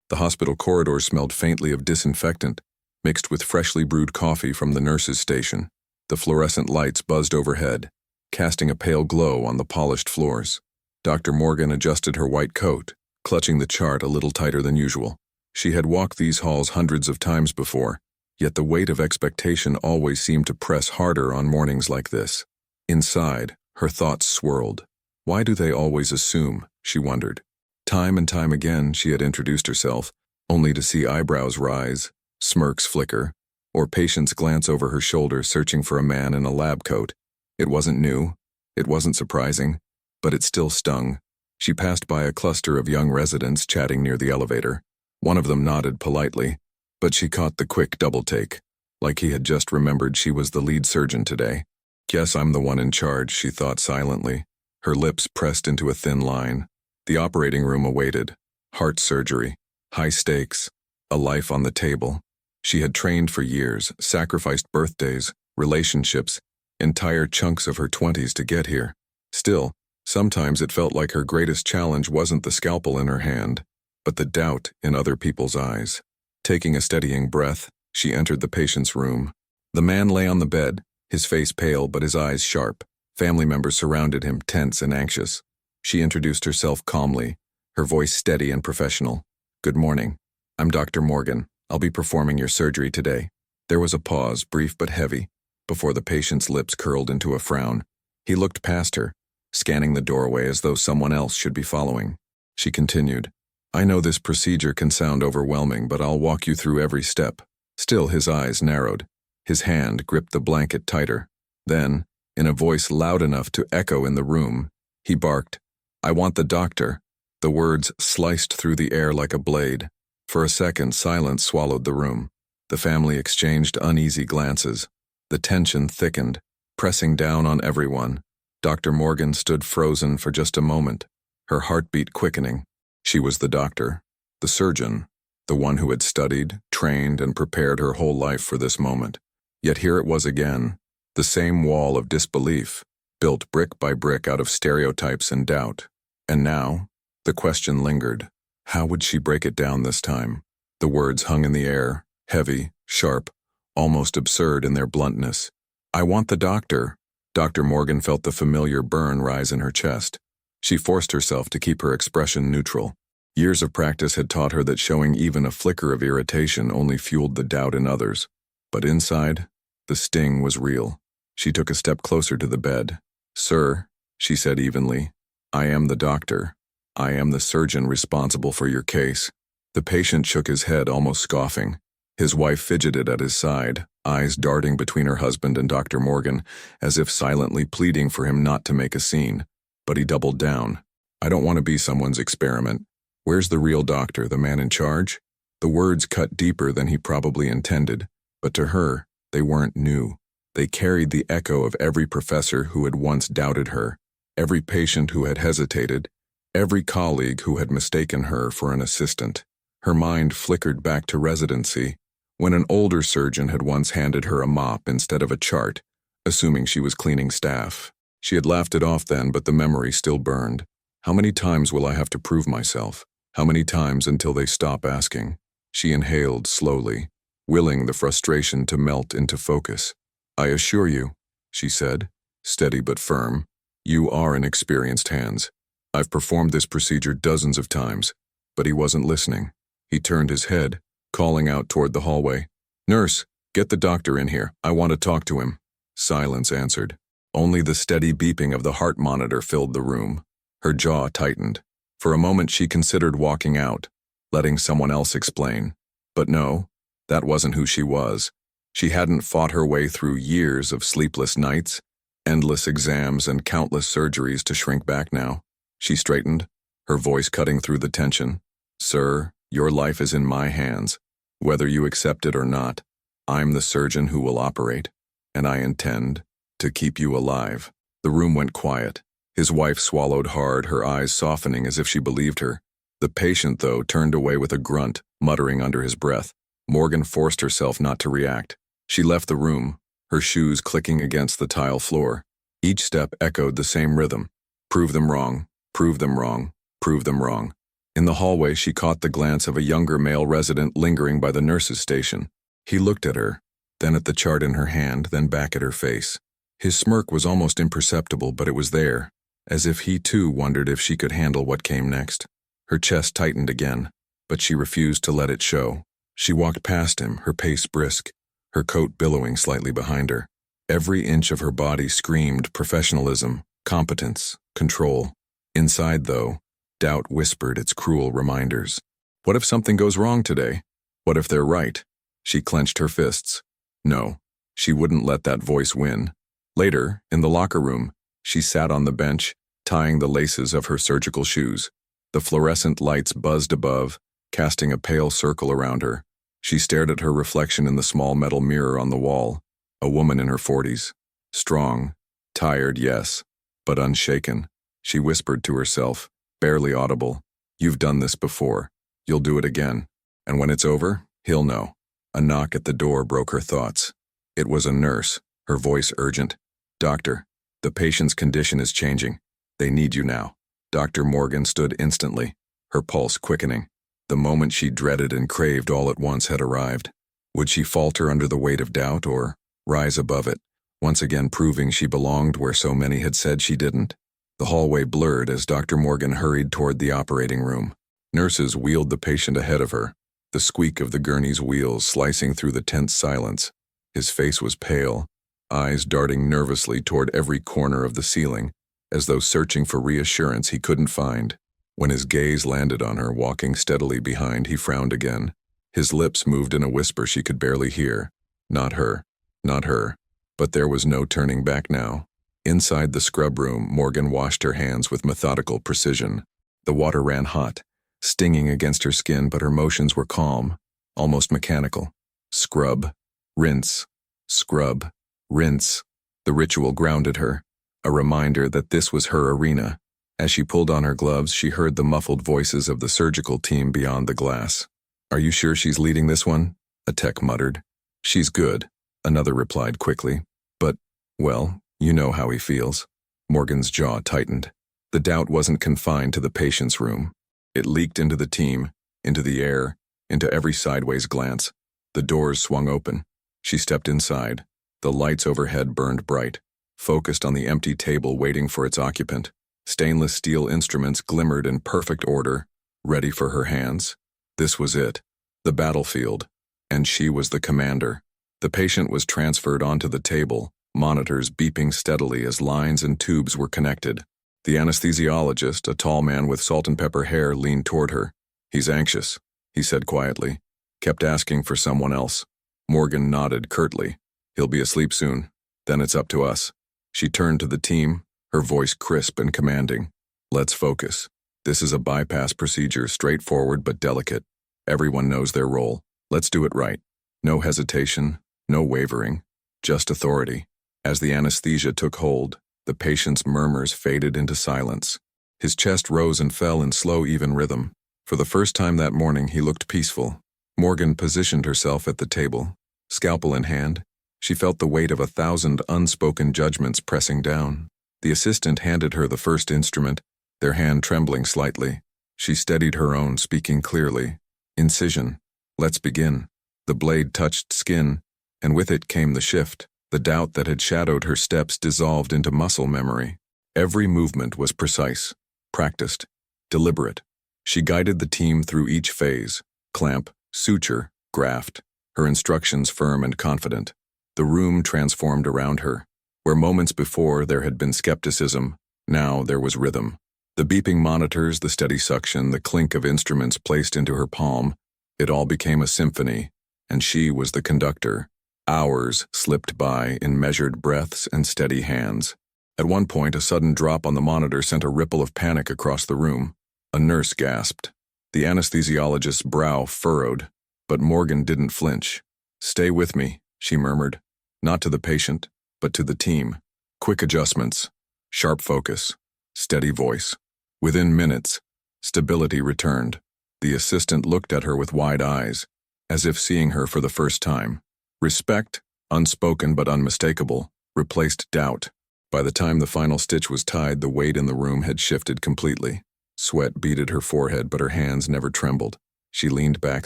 The hospital corridor smelled faintly of disinfectant, mixed with freshly brewed coffee from the nurse's station. The fluorescent lights buzzed overhead, casting a pale glow on the polished floors. Dr. Morgan adjusted her white coat, clutching the chart a little tighter than usual. She had walked these halls hundreds of times before, yet the weight of expectation always seemed to press harder on mornings like this. Inside, her thoughts swirled. Why do they always assume, she wondered. Time and time again she had introduced herself, only to see eyebrows rise, smirks flicker, or patients glance over her shoulder searching for a man in a lab coat. It wasn't new, it wasn't surprising, but it still stung. She passed by a cluster of young residents chatting near the elevator. One of them nodded politely, but she caught the quick double take, like he had just remembered she was the lead surgeon today. Guess I'm the one in charge, she thought silently, her lips pressed into a thin line. The operating room awaited. Heart surgery, high stakes, a life on the table. She had trained for years, sacrificed birthdays, relationships, entire chunks of her 20s to get here. Still, sometimes it felt like her greatest challenge wasn't the scalpel in her hand, but the doubt in other people's eyes. Taking a steadying breath, she entered the patient's room. The man lay on the bed, his face pale but his eyes sharp. Family members surrounded him, tense and anxious. She introduced herself calmly, her voice steady and professional. "Good morning. I'm Dr. Morgan. I'll be performing your surgery today." There was a pause, brief but heavy, before the patient's lips curled into a frown. He looked past her, scanning the doorway as though someone else should be following. She continued, "I know this procedure can sound overwhelming, but I'll walk you through every step." Still his eyes narrowed. His hand gripped the blanket tighter. Then, in a voice loud enough to echo in the room, he barked, "I want the doctor." The words sliced through the air like a blade. For a second, silence swallowed the room. The family exchanged uneasy glances. The tension thickened, pressing down on everyone. Dr. Morgan stood frozen for just a moment, her heartbeat quickening. She was the doctor, the surgeon, the one who had studied, trained, and prepared her whole life for this moment. Yet here it was again, the same wall of disbelief, built brick by brick out of stereotypes and doubt. And now, the question lingered. How would she break it down this time? The words hung in the air, heavy, sharp, almost absurd in their bluntness. "I want the doctor." Dr. Morgan felt the familiar burn rise in her chest. She forced herself to keep her expression neutral. Years of practice had taught her that showing even a flicker of irritation only fueled the doubt in others. But inside, the sting was real. She took a step closer to the bed. "Sir," she said evenly, "I am the doctor. I am the surgeon responsible for your case." The patient shook his head, almost scoffing. His wife fidgeted at his side, eyes darting between her husband and Dr. Morgan, as if silently pleading for him not to make a scene. But he doubled down. "I don't want to be someone's experiment. Where's the real doctor, the man in charge?" The words cut deeper than he probably intended, but to her, they weren't new. They carried the echo of every professor who had once doubted her, every patient who had hesitated, every colleague who had mistaken her for an assistant. Her mind flickered back to residency, when an older surgeon had once handed her a mop instead of a chart, assuming she was cleaning staff. She had laughed it off then, but the memory still burned. How many times will I have to prove myself? How many times until they stop asking? She inhaled slowly, willing the frustration to melt into focus. "I assure you," she said, steady but firm, "you are in experienced hands. I've performed this procedure dozens of times." But he wasn't listening. He turned his head, calling out toward the hallway. "Nurse, get the doctor in here. I want to talk to him." Silence answered. Only the steady beeping of the heart monitor filled the room. Her jaw tightened. For a moment she considered walking out, letting someone else explain. But no, that wasn't who she was. She hadn't fought her way through years of sleepless nights, endless exams, and countless surgeries to shrink back now. She straightened, her voice cutting through the tension. "Sir, your life is in my hands. Whether you accept it or not, I'm the surgeon who will operate, and I intend to keep you alive." The room went quiet. His wife swallowed hard, her eyes softening as if she believed her. The patient, though, turned away with a grunt, muttering under his breath. Morgan forced herself not to react. She left the room, her shoes clicking against the tile floor. Each step echoed the same rhythm. Prove them wrong, prove them wrong, prove them wrong. In the hallway, she caught the glance of a younger male resident lingering by the nurse's station. He looked at her, then at the chart in her hand, then back at her face. His smirk was almost imperceptible, but it was there, as if he too wondered if she could handle what came next. Her chest tightened again, but she refused to let it show. She walked past him, her pace brisk, her coat billowing slightly behind her. Every inch of her body screamed professionalism, competence, control. Inside, though, doubt whispered its cruel reminders. What if something goes wrong today? What if they're right? She clenched her fists. No, she wouldn't let that voice win. Later, in the locker room, she sat on the bench, tying the laces of her surgical shoes. The fluorescent lights buzzed above, casting a pale circle around her. She stared at her reflection in the small metal mirror on the wall. A woman in her 40s. Strong, tired, yes, but unshaken. She whispered to herself, barely audible, "You've done this before. You'll do it again. And when it's over, he'll know." A knock at the door broke her thoughts. It was a nurse, her voice urgent. "Doctor, the patient's condition is changing. They need you now." Dr. Morgan stood instantly, her pulse quickening. The moment she dreaded and craved all at once had arrived. Would she falter under the weight of doubt or rise above it, once again proving she belonged where so many had said she didn't? The hallway blurred as Dr. Morgan hurried toward the operating room. Nurses wheeled the patient ahead of her, the squeak of the gurney's wheels slicing through the tense silence. His face was pale, eyes darting nervously toward every corner of the ceiling, as though searching for reassurance he couldn't find. When his gaze landed on her, walking steadily behind, he frowned again. His lips moved in a whisper she could barely hear. Not her. Not her. But there was no turning back now. Inside the scrub room, Morgan washed her hands with methodical precision. The water ran hot, stinging against her skin, but her motions were calm, almost mechanical. Scrub, rinse, scrub, rinse. The ritual grounded her, a reminder that this was her arena. As she pulled on her gloves, she heard the muffled voices of the surgical team beyond the glass. "Are you sure she's leading this one?" a tech muttered. "She's good," another replied quickly. "But, well, you know how he feels." Morgan's jaw tightened. The doubt wasn't confined to the patient's room. It leaked into the team, into the air, into every sideways glance. The doors swung open. She stepped inside. The lights overhead burned bright, focused on the empty table waiting for its occupant. Stainless steel instruments glimmered in perfect order, ready for her hands. This was it, the battlefield, and she was the commander. The patient was transferred onto the table, monitors beeping steadily as lines and tubes were connected. The anesthesiologist, a tall man with salt and pepper hair, leaned toward her. "He's anxious," he said quietly. "Kept asking for someone else." Morgan nodded curtly. "He'll be asleep soon. Then it's up to us." She turned to the team, her voice crisp and commanding. "Let's focus. This is a bypass procedure, straightforward but delicate. Everyone knows their role. Let's do it right. No hesitation, no wavering, just authority." As the anesthesia took hold, the patient's murmurs faded into silence. His chest rose and fell in slow, even rhythm. For the first time that morning, he looked peaceful. Morgan positioned herself at the table, scalpel in hand. She felt the weight of 1,000 unspoken judgments pressing down. The assistant handed her the first instrument, their hand trembling slightly. She steadied her own, speaking clearly. "Incision. Let's begin." The blade touched skin, and with it came the shift. The doubt that had shadowed her steps dissolved into muscle memory. Every movement was precise, practiced, deliberate. She guided the team through each phase: clamp, suture, graft, her instructions firm and confident. The room transformed around her. Where moments before there had been skepticism, now there was rhythm. The beeping monitors, the steady suction, the clink of instruments placed into her palm, it all became a symphony, and she was the conductor. Hours slipped by in measured breaths and steady hands. At one point, a sudden drop on the monitor sent a ripple of panic across the room. A nurse gasped. The anesthesiologist's brow furrowed, but Morgan didn't flinch. "Stay with me," she murmured, not to the patient, but to the team. Quick adjustments, sharp focus, steady voice. Within minutes, stability returned. The assistant looked at her with wide eyes, as if seeing her for the first time. Respect, unspoken but unmistakable, replaced doubt. By the time the final stitch was tied, the weight in the room had shifted completely. Sweat beaded her forehead, but her hands never trembled. She leaned back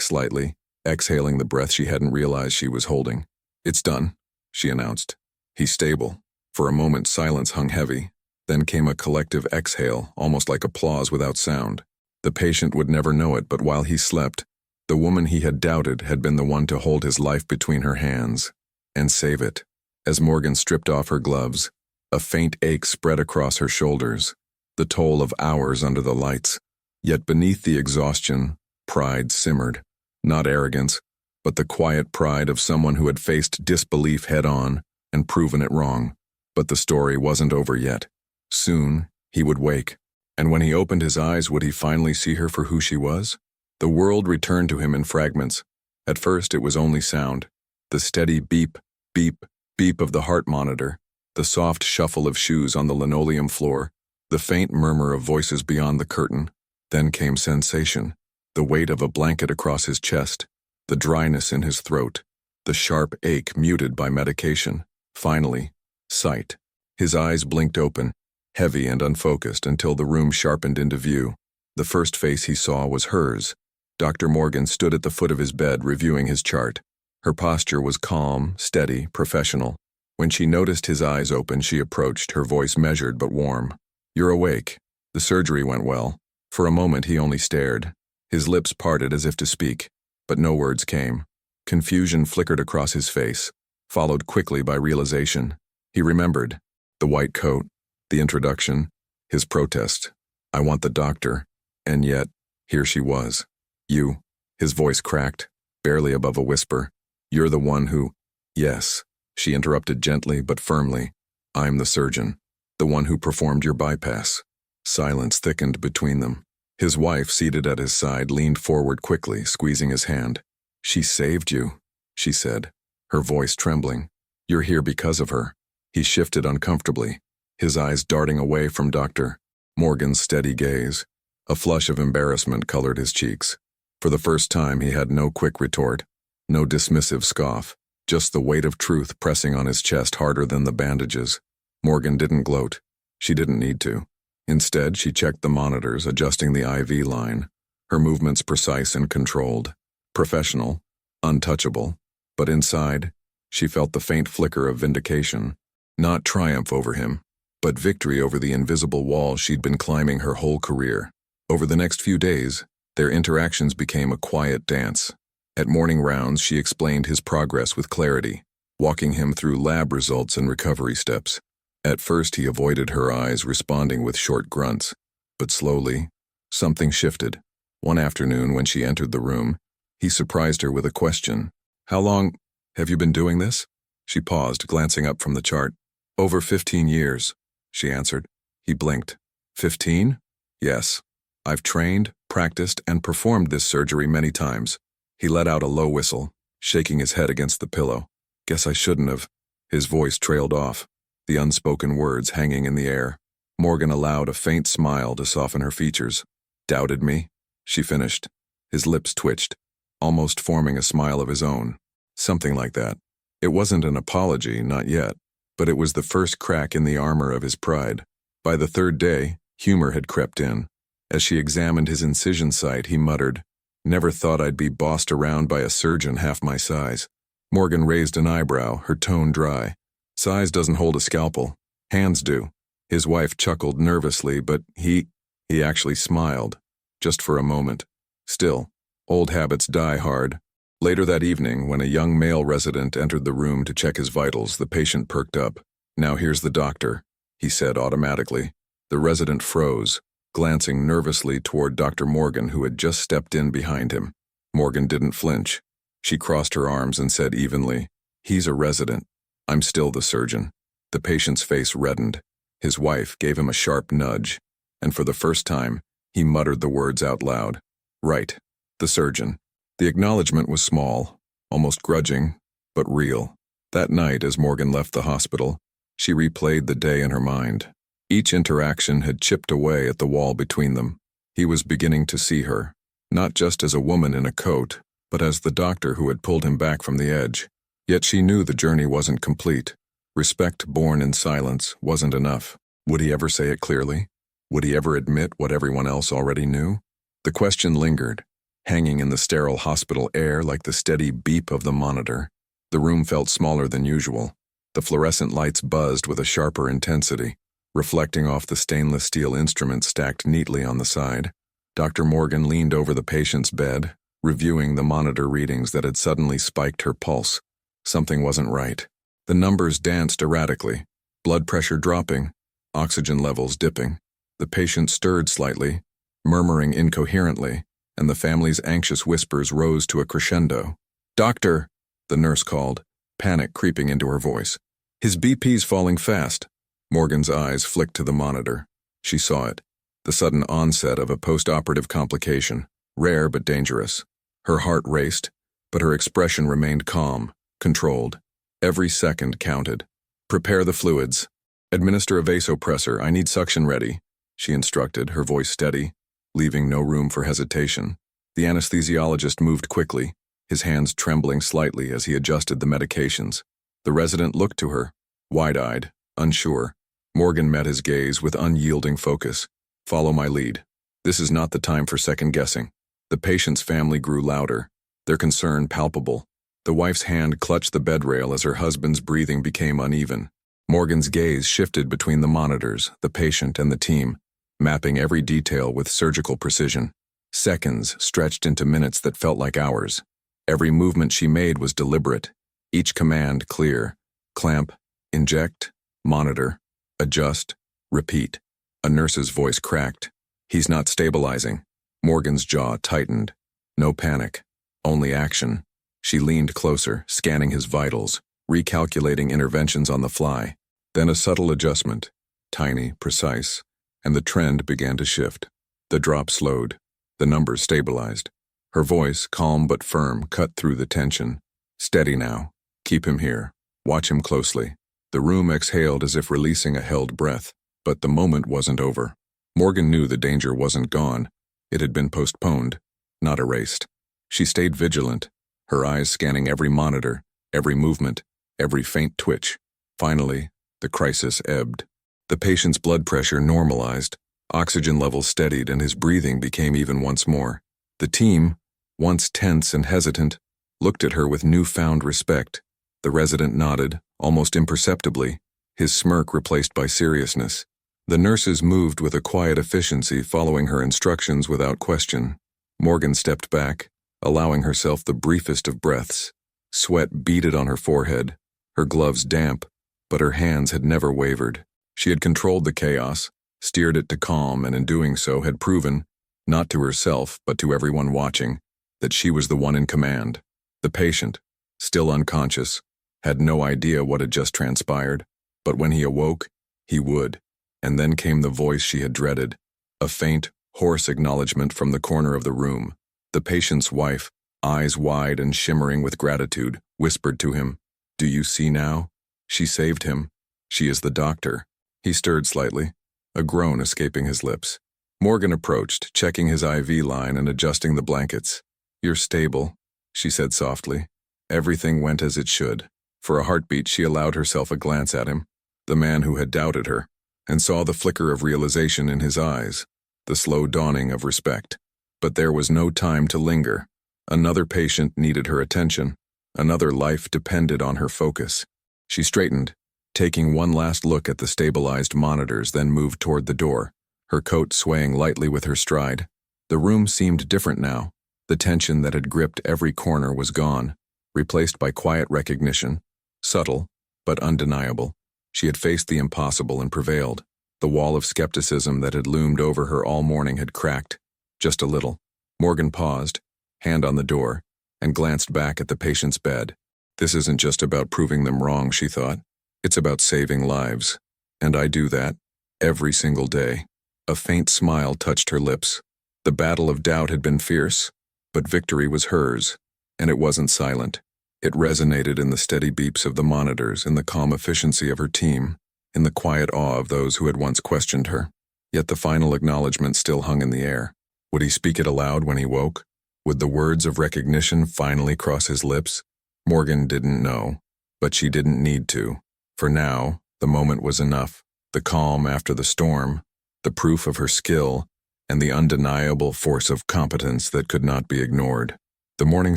slightly, exhaling the breath she hadn't realized she was holding. "It's done," she announced. "He's stable." For a moment, silence hung heavy. Then came a collective exhale, almost like applause without sound. The patient would never know it, but while he slept, the woman he had doubted had been the one to hold his life between her hands and save it. As Morgan stripped off her gloves, a faint ache spread across her shoulders, the toll of hours under the lights. Yet beneath the exhaustion, pride simmered. Not arrogance, but the quiet pride of someone who had faced disbelief head-on and proven it wrong. But the story wasn't over yet. Soon, he would wake. And when he opened his eyes, would he finally see her for who she was? The world returned to him in fragments. At first, it was only sound. The steady beep, beep, beep of the heart monitor, the soft shuffle of shoes on the linoleum floor, the faint murmur of voices beyond the curtain. Then came sensation, the weight of a blanket across his chest, the dryness in his throat, the sharp ache muted by medication. Finally, sight. His eyes blinked open, heavy and unfocused, until the room sharpened into view. The first face he saw was hers. Dr. Morgan stood at the foot of his bed reviewing his chart. Her posture was calm, steady, professional. When she noticed his eyes open, she approached, her voice measured but warm. "You're awake. The surgery went well." For a moment he only stared. His lips parted as if to speak, but no words came. Confusion flickered across his face, followed quickly by realization. He remembered. The white coat, the introduction, his protest. "I want the doctor." And yet, here she was. "You." His voice cracked, barely above a whisper. "You're the one who—" "Yes," she interrupted gently but firmly. "I'm the surgeon, the one who performed your bypass." Silence thickened between them. His wife, seated at his side, leaned forward quickly, squeezing his hand. "She saved you," she said, her voice trembling. "You're here because of her." He shifted uncomfortably, his eyes darting away from Dr. Morgan's steady gaze. A flush of embarrassment colored his cheeks. For the first time, he had no quick retort, no dismissive scoff, just the weight of truth pressing on his chest harder than the bandages. Morgan didn't gloat. She didn't need to. Instead, she checked the monitors, adjusting the IV line, her movements precise and controlled. Professional, untouchable. But inside, she felt the faint flicker of vindication. Not triumph over him, but victory over the invisible wall she'd been climbing her whole career. Over the next few days, their interactions became a quiet dance. At morning rounds, she explained his progress with clarity, walking him through lab results and recovery steps. At first, he avoided her eyes, responding with short grunts. But slowly, something shifted. One afternoon, when she entered the room, he surprised her with a question. "How long have you been doing this?" She paused, glancing up from the chart. "Over 15 years, she answered. He blinked. 15? "Yes. I've trained, practiced, and performed this surgery many times." He let out a low whistle, shaking his head against the pillow. "Guess I shouldn't have." His voice trailed off, the unspoken words hanging in the air. Morgan allowed a faint smile to soften her features. "Doubted me?" she finished. His lips twitched, almost forming a smile of his own. Something like that. It wasn't an apology, not yet, but it was the first crack in the armor of his pride. By the third day, humor had crept in. As she examined his incision site, he muttered, "Never thought I'd be bossed around by a surgeon half my size." Morgan raised an eyebrow, her tone dry. "Size doesn't hold a scalpel. Hands do." His wife chuckled nervously, but he actually smiled, just for a moment. Still, old habits die hard. Later that evening, when a young male resident entered the room to check his vitals, the patient perked up. "Now here's the doctor," he said automatically. The resident froze, glancing nervously toward Dr. Morgan, who had just stepped in behind him. Morgan didn't flinch. She crossed her arms and said evenly, "He's a resident. I'm still the surgeon." The patient's face reddened. His wife gave him a sharp nudge, and for the first time, he muttered the words out loud. "Right, the surgeon." The acknowledgement was small, almost grudging, but real. That night, as Morgan left the hospital, she replayed the day in her mind. Each interaction had chipped away at the wall between them. He was beginning to see her, not just as a woman in a coat, but as the doctor who had pulled him back from the edge. Yet she knew the journey wasn't complete. Respect born in silence wasn't enough. Would he ever say it clearly? Would he ever admit what everyone else already knew? The question lingered, hanging in the sterile hospital air like the steady beep of the monitor. The room felt smaller than usual. The fluorescent lights buzzed with a sharper intensity, reflecting off the stainless steel instruments stacked neatly on the side. Dr. Morgan leaned over the patient's bed, reviewing the monitor readings that had suddenly spiked her pulse. Something wasn't right. The numbers danced erratically, blood pressure dropping, oxygen levels dipping. The patient stirred slightly, murmuring incoherently, and the family's anxious whispers rose to a crescendo. "Doctor," the nurse called, panic creeping into her voice. "His BP's falling fast." Morgan's eyes flicked to the monitor. She saw it, the sudden onset of a post-operative complication, rare but dangerous. Her heart raced, but her expression remained calm, controlled. Every second counted. "Prepare the fluids. Administer a vasopressor. I need suction ready," she instructed, her voice steady, leaving no room for hesitation. The anesthesiologist moved quickly, his hands trembling slightly as he adjusted the medications. The resident looked to her, wide-eyed, unsure. Morgan met his gaze with unyielding focus. "Follow my lead. This is not the time for second-guessing." The patient's family grew louder, their concern palpable. The wife's hand clutched the bed rail as her husband's breathing became uneven. Morgan's gaze shifted between the monitors, the patient, and the team, mapping every detail with surgical precision. Seconds stretched into minutes that felt like hours. Every movement she made was deliberate, each command clear. Clamp, inject, monitor, adjust, repeat. A nurse's voice cracked. "He's not stabilizing." Morgan's jaw tightened. No panic, only action. She leaned closer, scanning his vitals, recalculating interventions on the fly. Then a subtle adjustment, tiny, precise, and the trend began to shift. The drop slowed. The numbers stabilized. Her voice, calm but firm, cut through the tension. "Steady now. Keep him here. Watch him closely." The room exhaled as if releasing a held breath, but the moment wasn't over. Morgan knew the danger wasn't gone. It had been postponed, not erased. She stayed vigilant, her eyes scanning every monitor, every movement, every faint twitch. Finally, the crisis ebbed. The patient's blood pressure normalized, oxygen levels steadied, and his breathing became even once more. The team, once tense and hesitant, looked at her with newfound respect. The resident nodded, almost imperceptibly, his smirk replaced by seriousness. The nurses moved with a quiet efficiency, following her instructions without question. Morgan stepped back, allowing herself the briefest of breaths. Sweat beaded on her forehead, her gloves damp, but her hands had never wavered. She had controlled the chaos, steered it to calm, and in doing so had proven, not to herself but to everyone watching, that she was the one in command. The patient, still unconscious, had no idea what had just transpired, but when he awoke, he would. And then came the voice she had dreaded, a faint, hoarse acknowledgement from the corner of the room. The patient's wife, eyes wide and shimmering with gratitude, whispered to him, "Do you see now? She saved him. She is the doctor." He stirred slightly, a groan escaping his lips. Morgan approached, checking his IV line and adjusting the blankets. "You're stable," she said softly. Everything went as it should. For a heartbeat, she allowed herself a glance at him, the man who had doubted her, and saw the flicker of realization in his eyes, the slow dawning of respect. But there was no time to linger. Another patient needed her attention. Another life depended on her focus. She straightened, taking one last look at the stabilized monitors, then moved toward the door, her coat swaying lightly with her stride. The room seemed different now. The tension that had gripped every corner was gone, replaced by quiet recognition, subtle but undeniable. She had faced the impossible and prevailed. The wall of skepticism that had loomed over her all morning had cracked, just a little. Morgan paused, hand on the door, and glanced back at the patient's bed. This isn't just about proving them wrong, she thought. It's about saving lives. And I do that, every single day. A faint smile touched her lips. The battle of doubt had been fierce, but victory was hers, and it wasn't silent. It resonated in the steady beeps of the monitors, in the calm efficiency of her team, in the quiet awe of those who had once questioned her. Yet the final acknowledgement still hung in the air. Would he speak it aloud when he woke? Would the words of recognition finally cross his lips? Morgan didn't know, but she didn't need to. For now, the moment was enough. The calm after the storm, the proof of her skill, and the undeniable force of competence that could not be ignored. The morning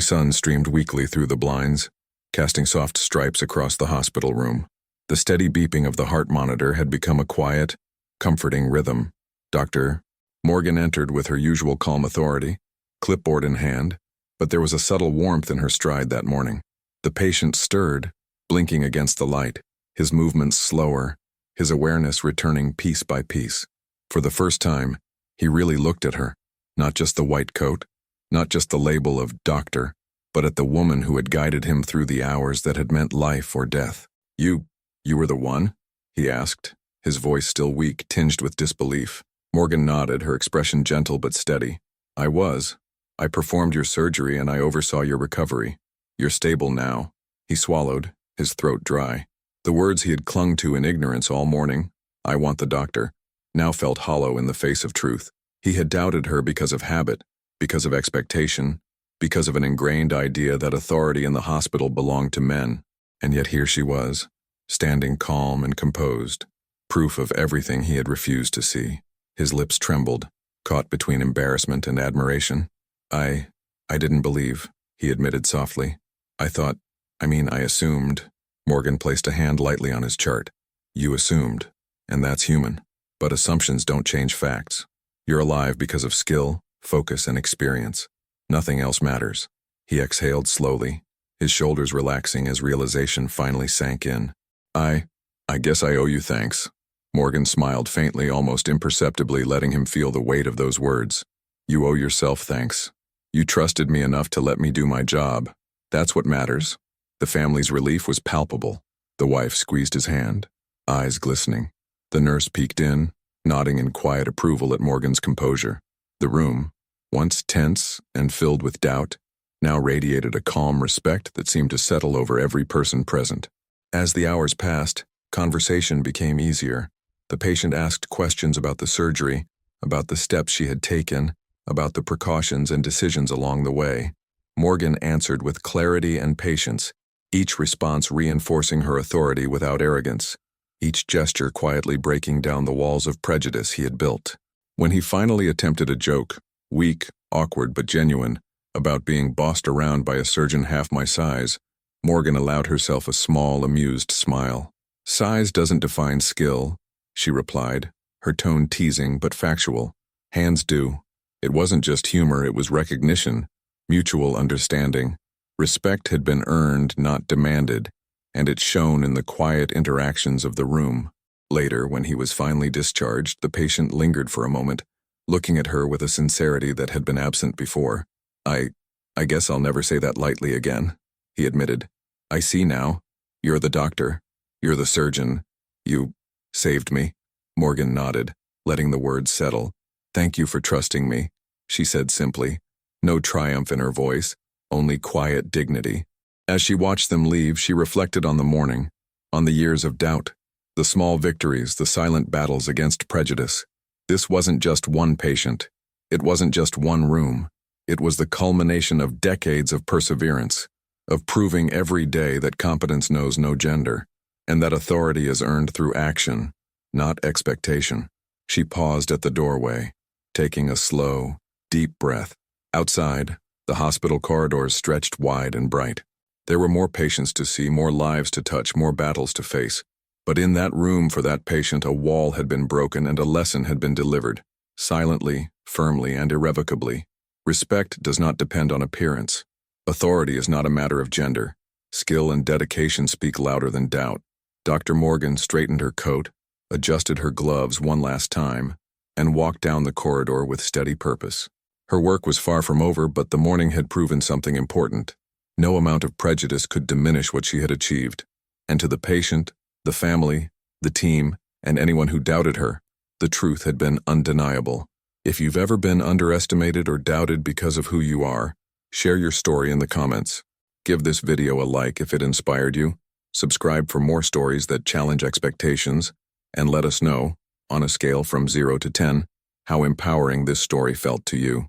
sun streamed weakly through the blinds, casting soft stripes across the hospital room. The steady beeping of the heart monitor had become a quiet, comforting rhythm. Dr. Morgan entered with her usual calm authority, clipboard in hand, but there was a subtle warmth in her stride that morning. The patient stirred, blinking against the light, his movements slower, his awareness returning piece by piece. For the first time, he really looked at her, not just the white coat, not just the label of doctor, but at the woman who had guided him through the hours that had meant life or death. You were the one?" he asked, his voice still weak, tinged with disbelief. Morgan nodded, her expression gentle but steady. "I was. I performed your surgery and I oversaw your recovery. You're stable now." He swallowed, his throat dry. The words he had clung to in ignorance all morning, "I want the doctor," now felt hollow in the face of truth. He had doubted her because of habit, because of expectation, because of an ingrained idea that authority in the hospital belonged to men. And yet here she was, standing calm and composed, proof of everything he had refused to see. His lips trembled, caught between embarrassment and admiration. I didn't believe," he admitted softly. I assumed." Morgan placed a hand lightly on his chart. "You assumed, and that's human. But assumptions don't change facts. You're alive because of skill, focus, and experience. Nothing else matters." He exhaled slowly, his shoulders relaxing as realization finally sank in. I guess I owe you thanks." Morgan smiled faintly, almost imperceptibly, letting him feel the weight of those words. "You owe yourself thanks. You trusted me enough to let me do my job. That's what matters." The family's relief was palpable. The wife squeezed his hand, eyes glistening. The nurse peeked in, nodding in quiet approval at Morgan's composure. The room, once tense and filled with doubt, now radiated a calm respect that seemed to settle over every person present. As the hours passed, conversation became easier. The patient asked questions about the surgery, about the steps she had taken, about the precautions and decisions along the way. Morgan answered with clarity and patience, each response reinforcing her authority without arrogance, each gesture quietly breaking down the walls of prejudice he had built. When he finally attempted a joke, weak, awkward but genuine, about being bossed around by a surgeon half my size, Morgan allowed herself a small, amused smile. "Size doesn't define skill," she replied, her tone teasing but factual. "Hands do." It wasn't just humor, it was recognition, mutual understanding. Respect had been earned, not demanded, and it shone in the quiet interactions of the room. Later, when he was finally discharged, the patient lingered for a moment, looking at her with a sincerity that had been absent before. I guess I'll never say that lightly again," he admitted. "I see now. You're the doctor. You're the surgeon. You saved me." Morgan nodded, letting the words settle. "Thank you for trusting me," she said simply. No triumph in her voice, only quiet dignity. As she watched them leave, she reflected on the morning, on the years of doubt, the small victories, the silent battles against prejudice. This wasn't just one patient. It wasn't just one room. It was the culmination of decades of perseverance, of proving every day that competence knows no gender, and that authority is earned through action, not expectation. She paused at the doorway, taking a slow, deep breath. Outside, the hospital corridors stretched wide and bright. There were more patients to see, more lives to touch, more battles to face. But in that room for that patient, a wall had been broken and a lesson had been delivered, silently, firmly, and irrevocably. Respect does not depend on appearance. Authority is not a matter of gender. Skill and dedication speak louder than doubt. Dr. Morgan straightened her coat, adjusted her gloves one last time, and walked down the corridor with steady purpose. Her work was far from over, but the morning had proven something important. No amount of prejudice could diminish what she had achieved. And to the patient, the family, the team, and anyone who doubted her, the truth had been undeniable. If you've ever been underestimated or doubted because of who you are, share your story in the comments. Give this video a like if it inspired you. Subscribe for more stories that challenge expectations, and let us know, on a scale from 0 to 10, how empowering this story felt to you.